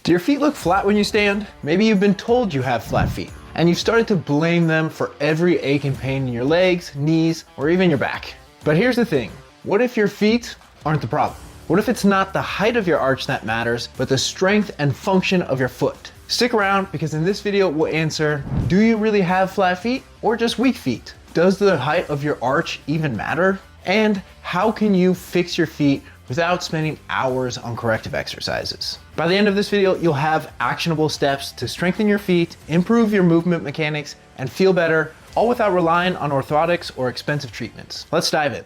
Do your feet look flat when you stand? Maybe you've been told you have flat feet, and you've started to blame them for every ache and pain in your legs, knees, or even your back. But here's the thing, what if your feet aren't the problem? What if it's not the height of your arch that matters, but the strength and function of your foot? Stick around, because in this video we'll answer, do you really have flat feet or just weak feet? Does the height of your arch even matter? And how can you fix your feet without spending hours on corrective exercises? By the end of this video, you'll have actionable steps to strengthen your feet, improve your movement mechanics, and feel better, all without relying on orthotics or expensive treatments. Let's dive in.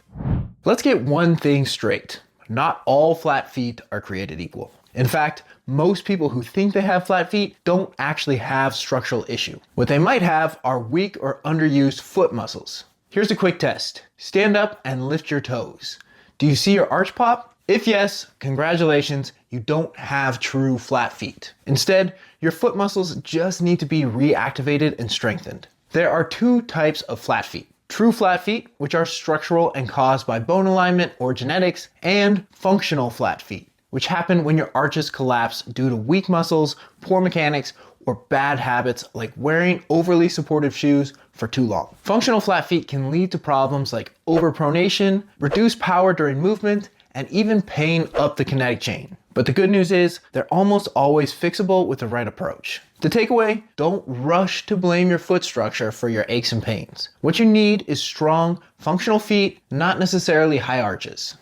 Let's get one thing straight. Not all flat feet are created equal. In fact, most people who think they have flat feet don't actually have structural issue. What they might have are weak or underused foot muscles. Here's a quick test. Stand up and lift your toes. Do you see your arch pop? If yes, congratulations, you don't have true flat feet. Instead, your foot muscles just need to be reactivated and strengthened. There are two types of flat feet. True flat feet, which are structural and caused by bone alignment or genetics, and functional flat feet, which happen when your arches collapse due to weak muscles, poor mechanics, or bad habits like wearing overly supportive shoes for too long. Functional flat feet can lead to problems like overpronation, reduced power during movement, and even pain up the kinetic chain. But the good news is, they're almost always fixable with the right approach. The takeaway, don't rush to blame your foot structure for your aches and pains. What you need is strong, functional feet, not necessarily high arches.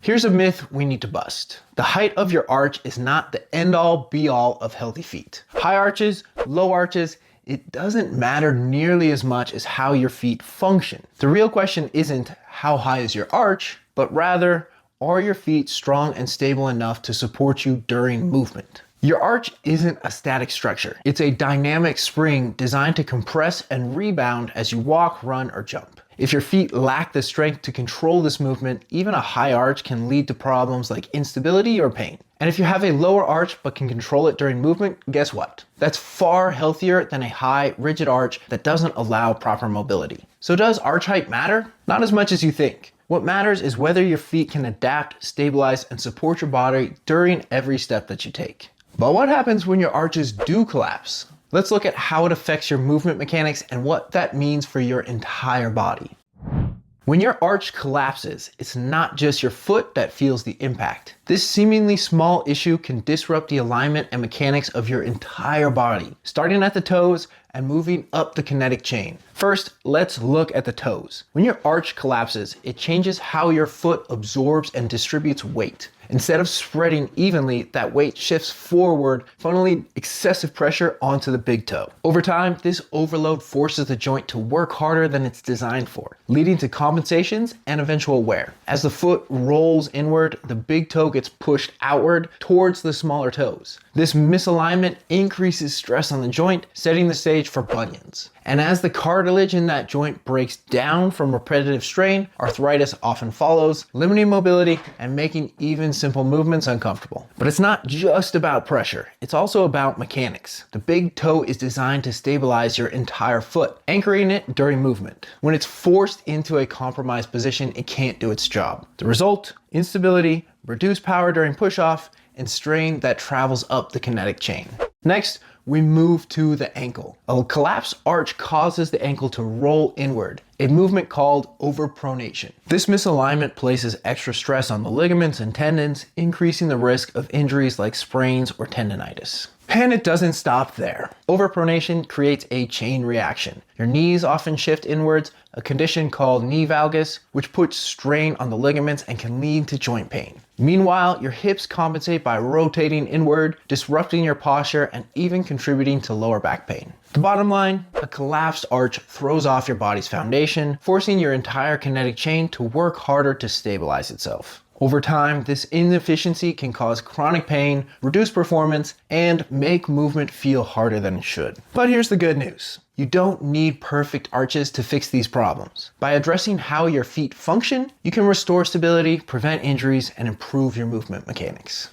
Here's a myth we need to bust. The height of your arch is not the end-all be-all of healthy feet. High arches, low arches, it doesn't matter nearly as much as how your feet function. The real question isn't how high is your arch, but rather, are your feet strong and stable enough to support you during movement? Your arch isn't a static structure. It's a dynamic spring designed to compress and rebound as you walk, run, or jump. If your feet lack the strength to control this movement, even a high arch can lead to problems like instability or pain. And if you have a lower arch but can control it during movement, guess what? That's far healthier than a high, rigid arch that doesn't allow proper mobility. So does arch height matter? Not as much as you think. What matters is whether your feet can adapt, stabilize, and support your body during every step that you take. But what happens when your arches do collapse? Let's look at how it affects your movement mechanics and what that means for your entire body. When your arch collapses, it's not just your foot that feels the impact. This seemingly small issue can disrupt the alignment and mechanics of your entire body, starting at the toes and moving up the kinetic chain. First, let's look at the toes. When your arch collapses, it changes how your foot absorbs and distributes weight. Instead of spreading evenly, that weight shifts forward, funneling excessive pressure onto the big toe. Over time, this overload forces the joint to work harder than it's designed for, leading to compensations and eventual wear. As the foot rolls inward, the big toe gets pushed outward towards the smaller toes. This misalignment increases stress on the joint, setting the stage for bunions. And as the cartilage in that joint breaks down from repetitive strain, arthritis often follows, limiting mobility and making even simple movements uncomfortable. But it's not just about pressure, it's also about mechanics. The big toe is designed to stabilize your entire foot, anchoring it during movement. When it's forced into a compromised position, it can't do its job. The result, instability, reduced power during push-off, and strain that travels up the kinetic chain. Next, we move to the ankle. A collapsed arch causes the ankle to roll inward, a movement called overpronation. This misalignment places extra stress on the ligaments and tendons, increasing the risk of injuries like sprains or tendonitis. And it doesn't stop there. Overpronation creates a chain reaction. Your knees often shift inwards, a condition called knee valgus, which puts strain on the ligaments and can lead to joint pain. Meanwhile, your hips compensate by rotating inward, disrupting your posture and even contributing to lower back pain. The bottom line, a collapsed arch throws off your body's foundation, forcing your entire kinetic chain to work harder to stabilize itself. Over time, this inefficiency can cause chronic pain, reduce performance, and make movement feel harder than it should. But here's the good news. You don't need perfect arches to fix these problems. By addressing how your feet function, you can restore stability, prevent injuries, and improve your movement mechanics.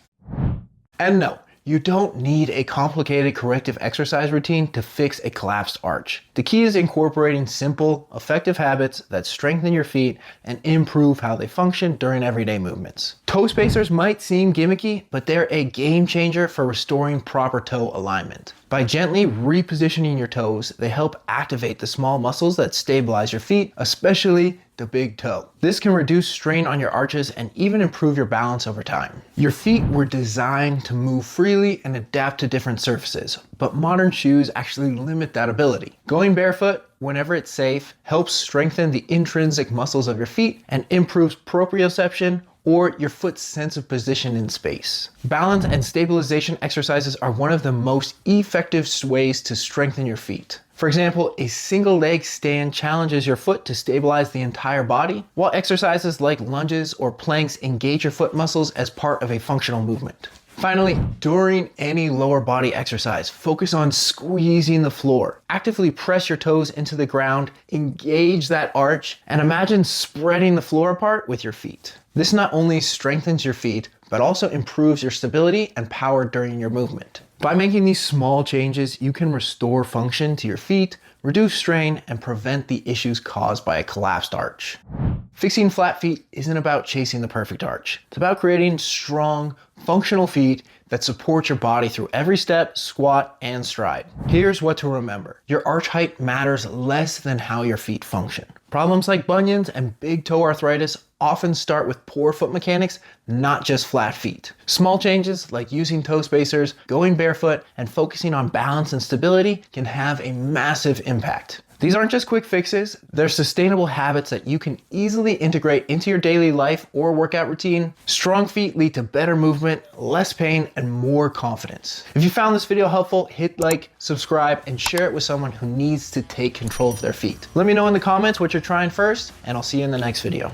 And no, You don't need a complicated corrective exercise routine to fix a collapsed arch. The key is incorporating simple, effective habits that strengthen your feet and improve how they function during everyday movements. Toe spacers might seem gimmicky, but they're a game changer for restoring proper toe alignment. By gently repositioning your toes, they help activate the small muscles that stabilize your feet, especially the big toe. This can reduce strain on your arches and even improve your balance over time. Your feet were designed to move freely and adapt to different surfaces, but modern shoes actually limit that ability. Going barefoot, whenever it's safe, helps strengthen the intrinsic muscles of your feet and improves proprioception, or your foot's sense of position in space. Balance and stabilization exercises are one of the most effective ways to strengthen your feet. For example, a single leg stand challenges your foot to stabilize the entire body, while exercises like lunges or planks engage your foot muscles as part of a functional movement. Finally, during any lower body exercise, focus on squeezing the floor. Actively press your toes into the ground, engage that arch, and imagine spreading the floor apart with your feet. This not only strengthens your feet, but also improves your stability and power during your movement. By making these small changes, you can restore function to your feet, reduce strain, and prevent the issues caused by a collapsed arch. Fixing flat feet isn't about chasing the perfect arch. It's about creating strong, functional feet that support your body through every step, squat, and stride. Here's what to remember. Your arch height matters less than how your feet function. Problems like bunions and big toe arthritis often start with poor foot mechanics, not just flat feet. Small changes like using toe spacers, going barefoot, and focusing on balance and stability can have a massive impact. These aren't just quick fixes, they're sustainable habits that you can easily integrate into your daily life or workout routine. Strong feet lead to better movement, less pain, and more confidence. If you found this video helpful, hit like, subscribe, and share it with someone who needs to take control of their feet. Let me know in the comments what you're trying first, and I'll see you in the next video.